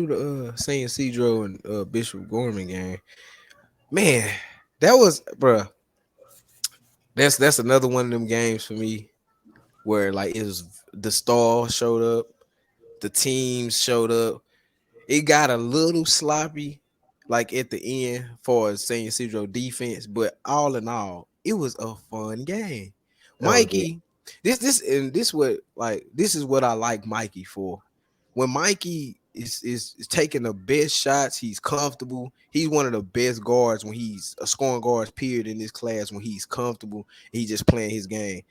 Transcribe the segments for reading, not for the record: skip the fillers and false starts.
the Saint Yisidro and Bishop Gorman game. Man, that was bruh. That's another one of them games for me where like it was the star showed up, the teams showed up. It got a little sloppy, like at the end for Saint Isidro defense, but all in all, it was a fun game. Oh yeah. Mikey, this is what I like Mikey for. When Mikey is taking the best shots, he's comfortable. He's one of the best guards when he's a scoring guards period in this class when he's comfortable. He's just playing his game.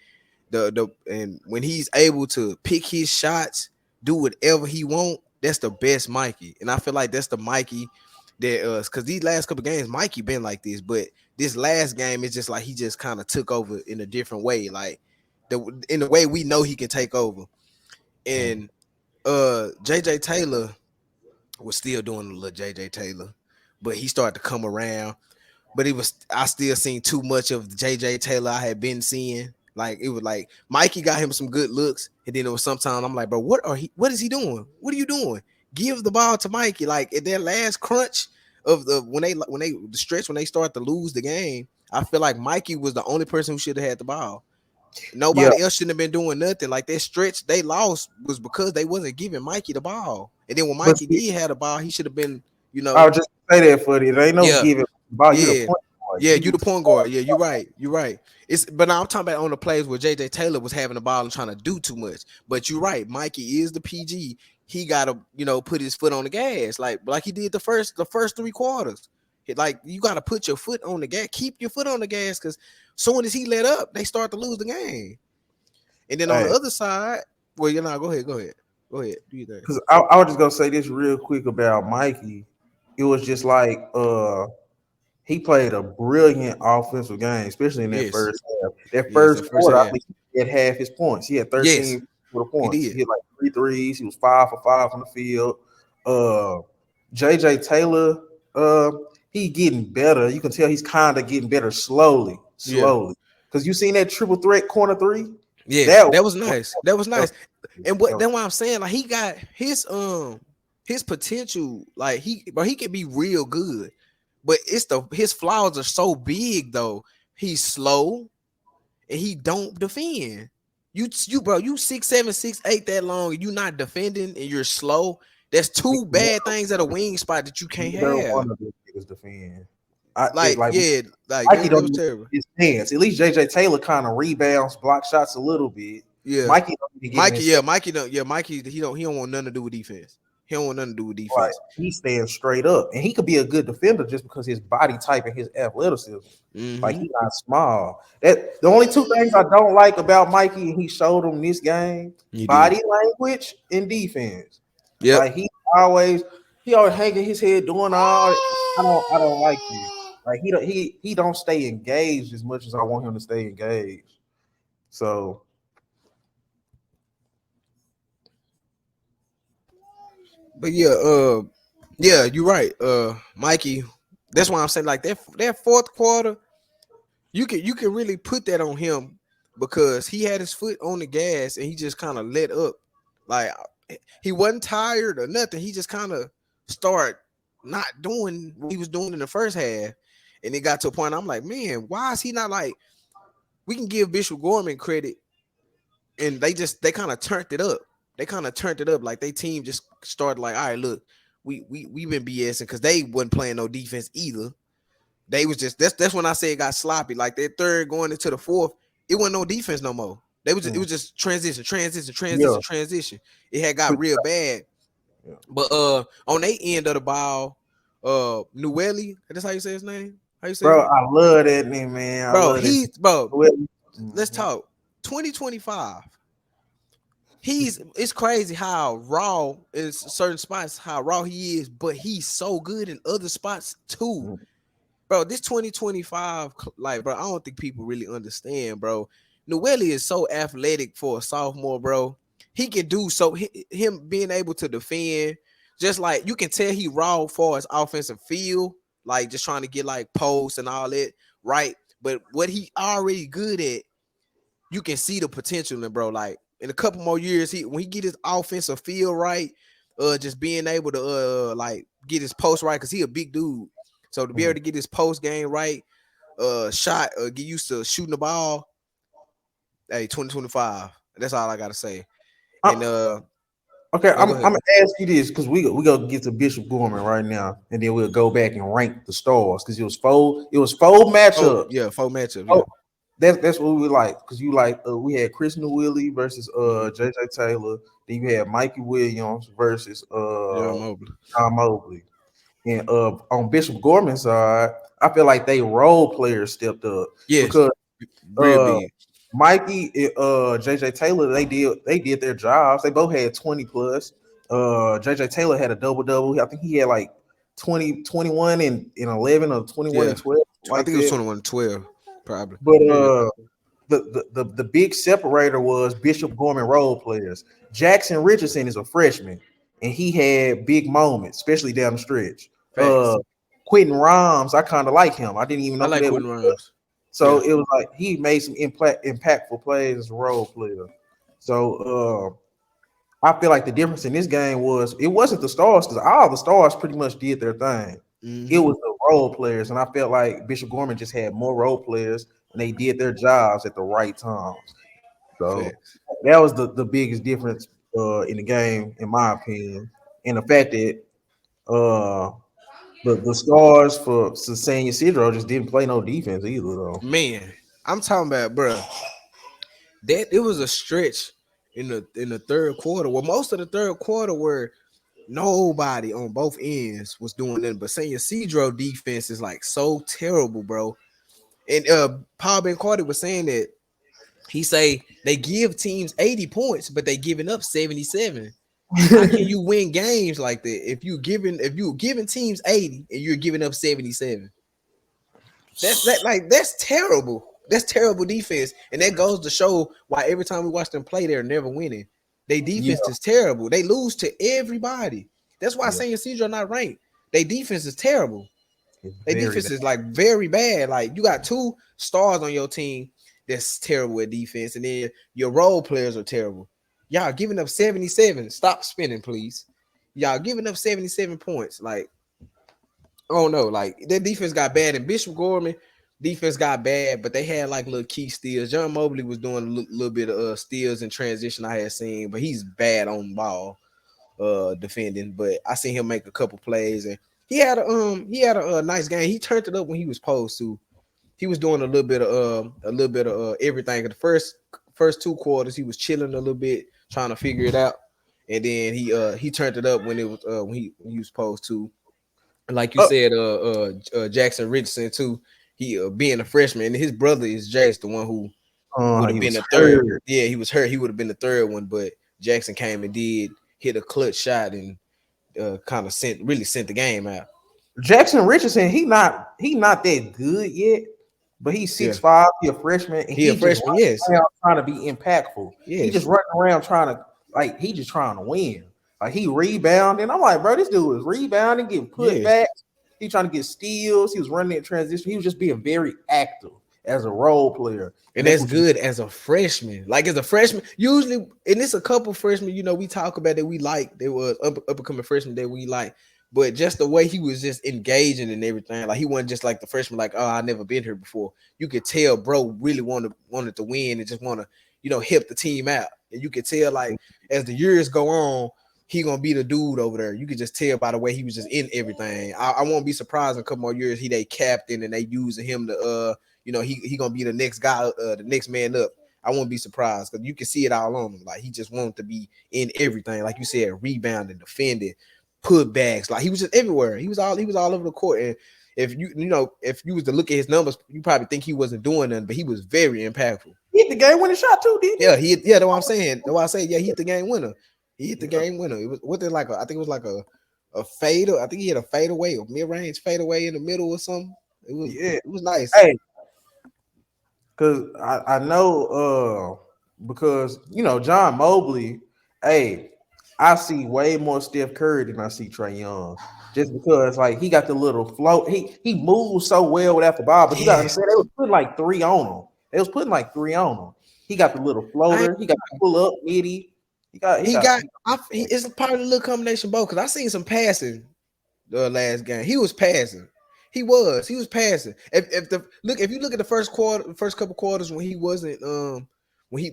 And when he's able to pick his shots, do whatever he want, that's the best Mikey. And I feel like that's the Mikey that because these last couple games, Mikey been like this, but this last game is just like he just kind of took over in a different way, like in the way we know he can take over. And JJ Taylor was still doing a little JJ Taylor, but he started to come around. But I still seen too much of JJ Taylor I had been seeing. Like it was like Mikey got him some good looks, and then it was sometimes I'm like, bro, what is he doing? What are you doing? Give the ball to Mikey. Like at that last crunch of the stretch when they start to lose the game, I feel like Mikey was the only person who should have had the ball. Yeah. Nobody else shouldn't have been doing nothing. Like that stretch they lost was because they wasn't giving Mikey the ball. And then when But Mikey see, did have the ball, he should have been, I would just say that for you. There ain't no yeah, giving ball. You the yeah. point guard. Yeah, you You the point guard. Yeah, you're right. You're right. It's but now I'm talking about on the plays where JJ Taylor was having the ball and trying to do too much. But you're right. Mikey is the PG. He gotta, put his foot on the gas, like he did the first 3 quarters. Like you gotta put your foot on the gas, keep your foot on the gas, because soon as he let up, they start to lose the game. And then on the hey, other side, well, go ahead, do you think? because I was just gonna say this real quick about Mikey. It was just like he played a brilliant offensive game, especially in that Yes, first half. That yes, first the first quarter, I half. think he had half his points. He had Yes, 13 for the he points. He did. hit like 3 threes. He was 5 for 5 on the field. Uh, JJ Taylor, uh, he getting better. You can tell he's kind of getting better slowly, Yeah. slowly. Because you seen that triple threat corner three? Yes, That that was was, nice. That was that nice. And was, that's why I'm saying, like, he got his potential, like he can be real good. But his flaws are so big though. He's slow and he don't defend. You 6'7", 6'8" that long, and you not defending and you're slow. That's two bad things at a wing spot that you can't neither have. one of those niggas defend. I it, Like, like yeah, like Mikey that don't was even terrible. get his hands. At least JJ Taylor kind of rebounds, block shots a little bit. Yeah. Mikey don't even get in his face. Mikey don't. Yeah, Mikey. He don't want nothing to do with defense. He don't want nothing to do with Like defense. he stands straight up, and he could be a good defender just because his body type and his athleticism. Like Mm-hmm. he's not small. That the only two things I don't like about Mikey, and he showed him this game: He did. body language and defense. Yep. Like always he always hanging his head doing all. I don't like this. Like he don't stay engaged as much as I want him to stay engaged. So But yeah, you're right. Mikey. That's why I'm saying like that fourth quarter, you can really put that on him because he had his foot on the gas and he just kind of let up. Like he wasn't tired or nothing. He just kind of start not doing what he was doing in the first half. And it got to a point I'm like, man, why is he not like we can give Bishop Gorman credit and they kind of turned it up. They kind of turned it up. Like they team just started like, all right, look, we've been BSing because they wasn't playing no defense either. They was just that's when I say it got sloppy. Like that third going into the fourth, it wasn't no defense no more. It was just transition, transition, yeah, transition, transition. It had got quick. real bad. Yeah. But on their end of the ball, Nwuli, that's how you say his name? How you say his Bro, name? I love that name, man. I Bro, love that. let's Mhm. talk. 2025. It's crazy how raw in certain spots, how raw he is, but he's so good in other spots too. Bro, this 2025, like, bro, I don't think people really understand, bro. Noelle is so athletic for a sophomore, bro. He can do so. Him being able to defend, just like you can tell he raw for his offensive field, like just trying to get like posts and all that, right? But what he already good at, you can see the potential in, bro. Like in a couple more years, when he get his offensive feel right, just being able to like get his post right because he a big dude. So to be able to get his post game right, shot, get used to shooting the ball. Hey, 2025. That's all I gotta say. And Okay, go I'm ahead. gonna ask you this because we gonna get to Bishop Gorman right now, and then we'll go back and rank the stars because it was four Oh matchups. yeah, full matchup. Yeah. Oh, that's what we like because you like we had Chris Nwuli versus JJ Taylor. Then you had Mikey Williams versus John Mobley. John Mobley. And on Bishop Gorman's side, I feel like they role players stepped up Yes, because real uh big. Mikey, JJ Taylor, they did their jobs. They both had 20 plus. JJ Taylor had a double. I think he had like 20, 21 and 11 or 21 Yeah, and 12, I like think it was that. 21-12, probably. But Yeah. the big separator was Bishop Gorman role players. Jackson Richardson is a freshman, and he had big moments, especially down the stretch. Facts. Quentin Rhymes, I kind of like him. I didn't even I know who like that Quentin was. Rhymes. So it was like he made some impactful plays as a role player. So I feel like the difference in this game was it wasn't the stars because all the stars pretty much did their thing. It was the role players, and I felt like Bishop Gorman just had more role players and they did their jobs at the right times. So Facts. that was the biggest difference in the game, in my opinion, and the fact that uh the stars for San Yisidro just didn't play no defense either, though. Man, I'm talking about, bro. That it was a stretch in the third quarter. Well, most of the third quarter where nobody on both ends was doing nothing. But saying Yisidro defense is like so terrible, bro. And Paul Ben Carter was saying that he say they give teams 80 points, but they giving up 77. How can you win games like that if you giving teams 80 and you're giving up 77? That's terrible. That's terrible defense, and that goes to show why every time we watch them play, they're never winning. Their Yeah, defense is terrible. They lose to everybody. That's why yeah, saying Cedro not ranked. Their defense is terrible. it's Their very defense bad. is like very bad. Like you got two stars on your team that's terrible at defense, and then your role players are terrible. Y'all giving up 77. Stop spinning, please. Y'all giving up 77 points. Like, oh no, like their defense got bad, and Bishop Gorman defense got bad, but they had like little key steals. John Mobley was doing a little bit of steals and transition I had seen, but he's bad on the ball defending. But I seen him make a couple plays, and he had a nice game. He turned it up when he was supposed to. He was doing a little bit of everything. In the first two quarters, he was chilling a little bit, trying to figure it out, and then he turned it up when it was when he was supposed to. Like you Uh, said, Jackson Richardson too. He being a freshman, and his brother is Jace, the one who would have he been was the third. hurt. Yeah, he was hurt. He would have been the third one, but Jackson came and did hit a clutch shot and kind of sent the game out. Jackson Richardson, he not that good yet, but he's Yeah, 6'5", he a freshman, and he a he just freshman. Yes, running around trying to be impactful. He just yes, running around trying to he just trying to win. Like he rebounding. I'm like, bro, this dude was rebounding, getting put yes. back. He trying to get steals. He was running in transition. He was just being very active as a role player, And and that's that's what you. good as a freshman. Like as a freshman, usually, and it's a couple freshmen, we talk about that we like. There was up and coming freshmen that we like, but just the way he was just engaging and everything, like he wasn't just like the freshman, like, oh, I never been here before. You could tell, bro, really wanted to win and just want to, help the team out. And you could tell, like, as the years go on, he gonna be the dude over there. You could just tell by the way he was just in everything. I won't be surprised in a couple more years they captain and they using him to he gonna be the next guy, the next man up. I won't be surprised because you can see it all on him. Like he just wanted to be in everything, like you said, rebounding, defending, putbacks. Like he was just everywhere. He was all over the court. And if you was to look at his numbers, you probably think he wasn't doing nothing, but he was very impactful. He hit the game winning shot too, didn't he? That's what I'm saying. That's why I say, yeah, he hit the game winner. He hit the game winner. It was what they like. I think it was like a fade. I think he had a fade away, a mid range fade away in the middle or something. Yeah. It was nice. Hey, because I know because John Mobley, hey, I see way more Steph Curry than I see Trae Young. Just because like he got the little float, he moves so well without the ball, but you gotta Yeah, understand they was putting like three on him. They was putting like three on him. He got the little I floater, he got the pull up midi. It's probably a little combination both because I seen some passing the last game. He was passing. He was passing. If you look at the first couple quarters when he wasn't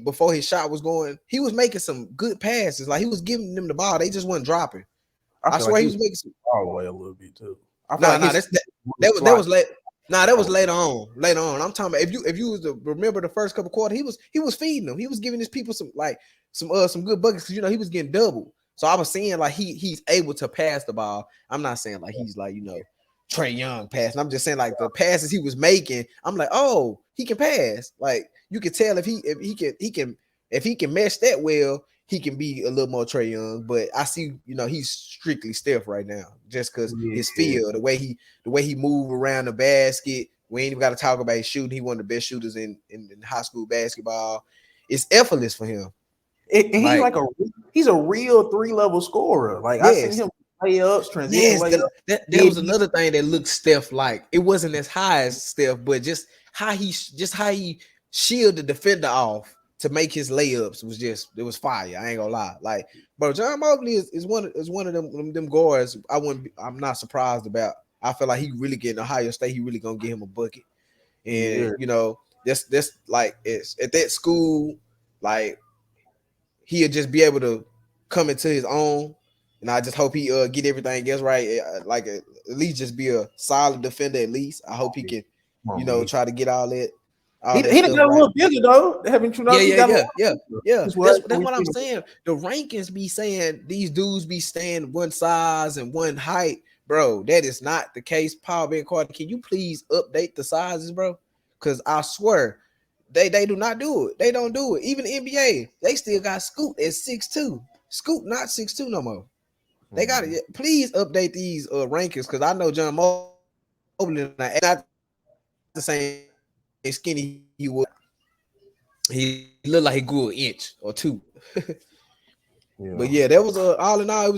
before his shot was going, he was making some good passes. Like he was giving them the ball. They just wasn't dropping. I swear he was making some all the way a little bit too. That was late. Nah, that was later on. Later on. I'm talking about if you was to remember the first couple quarters, he was feeding them. He was giving his people some good buckets because he was getting double. So I was saying like he's able to pass the ball. I'm not saying like he's like Trae Young passing. I'm just saying like the passes he was making. I'm like, oh, he can pass. Like you can tell if he can mesh that well, he can be a little more Trae Young. But I see he's strictly Steph right now just because his feel, the way he move around the basket. We ain't even got to talk about his shooting. He one of the best shooters in high school basketball. It's effortless for him. And he's a real 3-level scorer. Like I seen him layups, transition layups. That was another thing that looked Steph like. It wasn't as high as Steph, but just how he shielded the defender off to make his layups it was fire. I ain't gonna lie. Like, bro, John Mobley is one of them guards. I'm not surprised about. I feel like he really getting Ohio State. He really gonna get him a bucket, and that's like it's at that school, like. He'll just be able to come into his own, and I just hope he get everything else right. Like at least just be a solid defender. At least I hope he can, try to get all that. He got a little bigger though. Haven't you noticed? Yeah. That's what I'm saying. The rankings be saying these dudes be staying one size and one height, bro. That is not the case. Paul Ben Carter, can you please update the sizes, bro? Because I swear. They do not do it. They don't do it. Even the NBA, they still got Scoot at 6'2". Scoot not 6'2" no more. They got to please update these rankings because I know John Mobley not the same skinny he was. He looked like he grew an inch or two. But yeah, that was all in all. It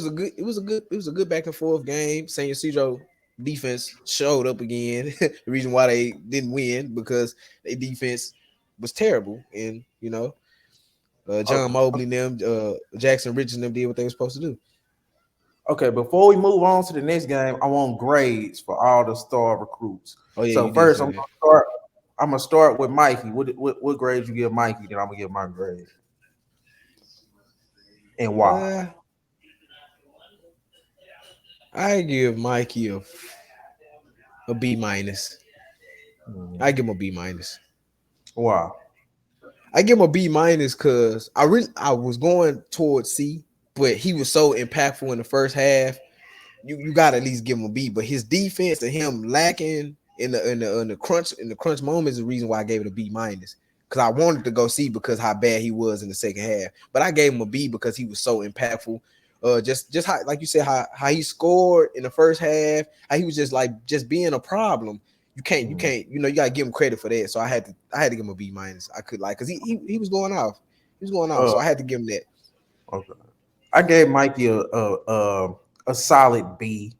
was a good back and forth game. San Yisidro defense showed up again. The reason why they didn't win because their defense was terrible, and John Mobley and them, Jackson Richardson them did what they were supposed to do. Okay, before we move on to the next game, I want grades for all the star recruits. Oh yeah. So first, I'm gonna start with Mikey. What grades you give Mikey? Then I'm gonna give my grade. And why? I give Mikey a B minus. I give him a B minus. Wow. I give him a B minus because I was going towards C, but he was so impactful in the first half. You gotta at least give him a B. But his defense and him lacking in the crunch moment is the reason why I gave it a B minus. Because I wanted to go C because how bad he was in the second half. But I gave him a B because he was so impactful. Just how, like you said, how he scored in the first half, how he was just being a problem. You can't, you gotta give him credit for that. So I had to give him a B minus. I could because he was going off. He was going off. So I had to give him that. Okay. I gave Mikey a solid B.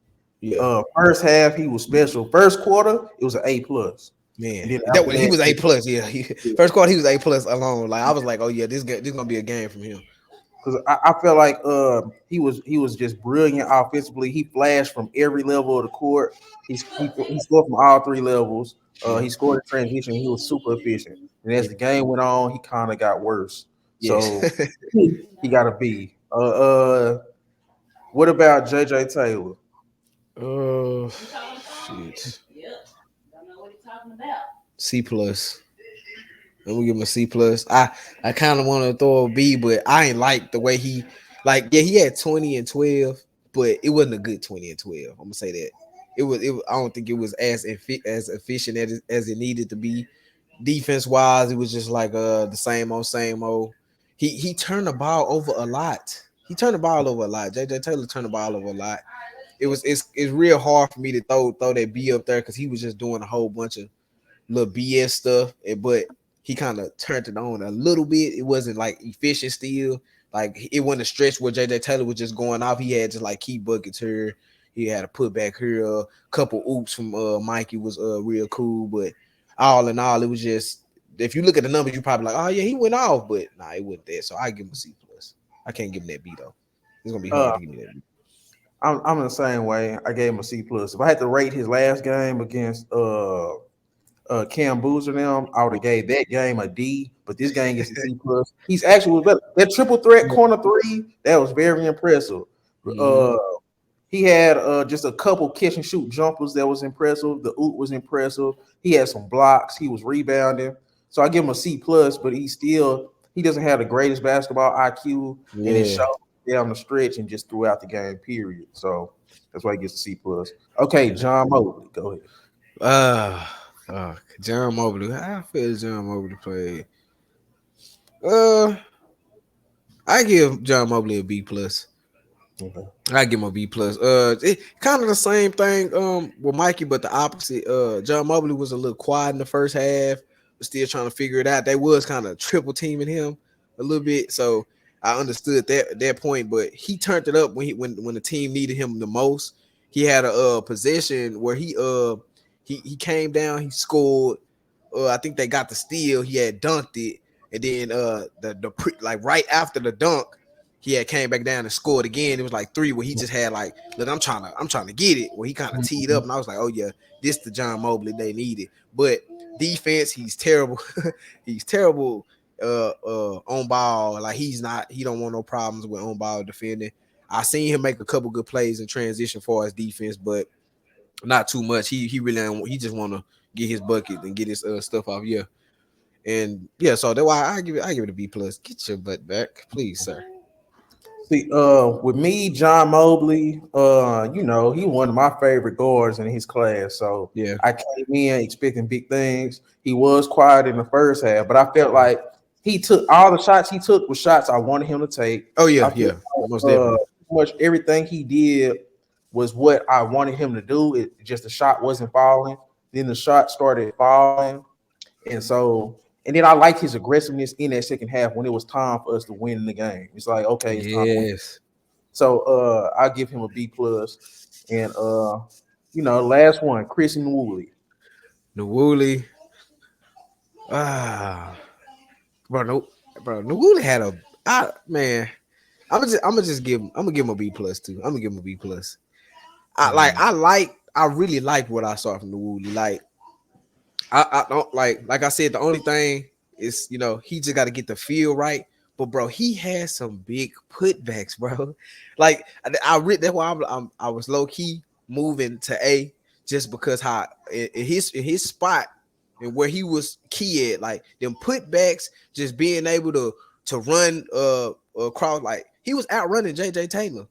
Yeah. First half he was special. First quarter it was an A+. Man, he was A+. Yeah. First quarter he was A+ alone. Like I was like, oh yeah, this gonna be a game from him. Because I felt like he was just brilliant offensively. He flashed from every level of the court. He scored from all three levels. He scored in transition. He was super efficient. And as the game went on, he kind of got worse. So he got a B. What about JJ Taylor? Shit. C+. I'm gonna give him a C+. I kind of want to throw a B, but I ain't like the way he he had 20 and 12, but it wasn't a good 20 and 12. I'm gonna say that. It was I don't think it was as efficient as it needed to be. Defense wise, it was just like the same old. He turned the ball over a lot. JJ Taylor turned the ball over a lot. It's real hard for me to throw that B up there because he was just doing a whole bunch of little BS stuff, but he kind of turned it on a little bit. It wasn't like efficient still. Like it wasn't a stretch where JJ Taylor was just going off. He had just like key buckets here. He had a putback here. A couple oops from Mikey was real cool. But all in all, it was just if you look at the numbers, you probably like, oh yeah, he went off, but nah, it wasn't that. So I give him a C+. I can't give him that B though. It's gonna be hard to give me that B. I'm the same way. I gave him a C plus. If I had to rate his last game against Cam Boozer them, I would have gave that game a D. But this game gets a C plus. He's actually that triple threat corner three. That was very impressive. He had just a couple catch and shoot jumpers that was impressive. The oop was impressive. He had some blocks. He was rebounding. So I give him a C plus. But he doesn't have the greatest basketball IQ, and it showed down the stretch and just throughout the game, period. So that's why he gets a C plus. Okay, John Mobley, go ahead. John Mobley. How I feel John Mobley played. I give John Mobley a B plus. Okay. I give him a B plus. It kind of the same thing with Mikey, but the opposite. John Mobley was a little quiet in the first half, but still trying to figure it out. They was kind of triple teaming him a little bit, so I understood that point. But he turned it up when the team needed him the most. He had a possession where he came down, he scored. I think they got the steal. He had dunked it, and then like right after the dunk, he had came back down and scored again. It was like 3 where he just had like, look, I'm trying to get it. Where he kind of teed up, and I was like, oh yeah, this the John Mobley they needed. But defense, he's terrible. He's terrible on ball. Like he don't want no problems with on ball defending. I seen him make a couple good plays in transition for his defense, but not too much. He really he just want to get his bucket and get his stuff off. Yeah, and yeah, so that's why I give it a B plus. Get your butt back, please, sir. See, with me, John Mobley, he one of my favorite guards in his class. So yeah, I came in expecting big things. He was quiet in the first half, but I felt like he took all the shots he took was shots I wanted him to take. Oh yeah, most definitely. Much everything he did was what I wanted him to do. It just the shot wasn't falling. Then the shot started falling, and then I liked his aggressiveness in that second half when it was time for us to win the game. It's like, okay, it's time to win. So I give him a B plus. And last one, Chris Nwuli. Nwuli. Nwuli had man. I'm gonna give him a B plus too. I'm gonna give him a B plus. I really like what I saw from Nwuli. Like I don't like I said, the only thing is, he just got to get the feel right. But bro, he had some big putbacks, bro. Like that's why I was low key moving to A, just because how in his spot and where he was key at, like them putbacks, just being able to run across, like he was outrunning JJ Taylor.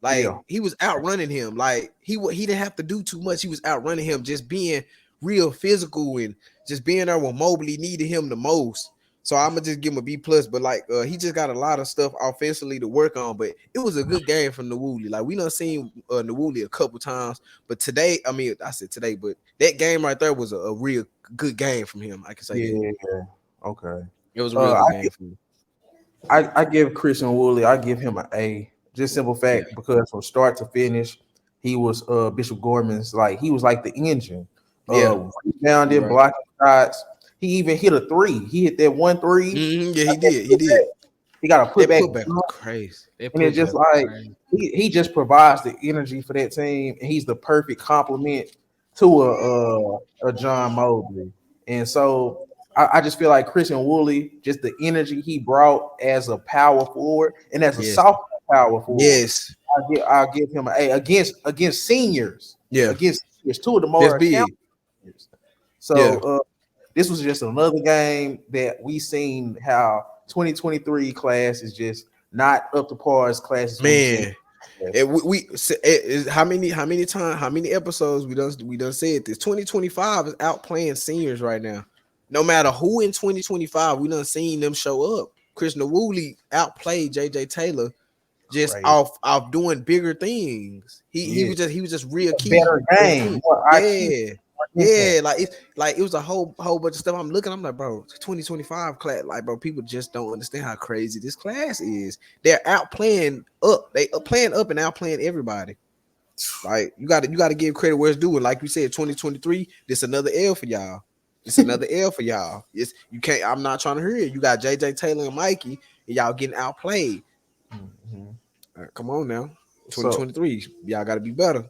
Like he was outrunning him. Like he didn't have to do too much. He was outrunning him, just being real physical and just being there when Mobley needed him the most. So I'm gonna just give him a B plus. But like he just got a lot of stuff offensively to work on. But it was a good game from Nwuli. Like we done seen Nwuli a couple times, but today, I said today, but that game right there was a real good game from him. I can say that. Okay. It was a real good game from him. I give Chris Nwuli, I give him an A. Just simple fact, because from start to finish, he was Bishop Gorman's, like he was like the engine. Rebounding, blocking shots. He even hit a 3. He hit that 1 3. Yeah, he did. He did. He got a putback. Crazy. And it's just like he just provides the energy for that team, and he's the perfect complement to a John Mobley. And so I just feel like Chris Nwuli, just the energy he brought as a power forward and as a soft power forward. Yes, I'll give him an A against seniors. Yeah, against seniors, 2 of the more seniors. So this was just another game that we seen how 2023 class is just not up to par as classes. Man, how many episodes we done said this? 2025 is outplaying seniors right now. No matter who in 2025, we done seen them show up. Chris Nwuli outplayed JJ Taylor just off doing bigger things. He was just real key. Better game. Like it was a whole bunch of stuff. I'm like, bro, 2025 class, like, bro, people just don't understand how crazy this class is. They're outplaying up. They are playing up and outplaying everybody. Like you got to give credit where it's due. And like we said, 2023, this another L for y'all. It's another L for y'all. You can't. I'm not trying to hear it. You got JJ Taylor and Mikey, and y'all getting outplayed. Mhm. Come on now, So 2023, y'all got to be better.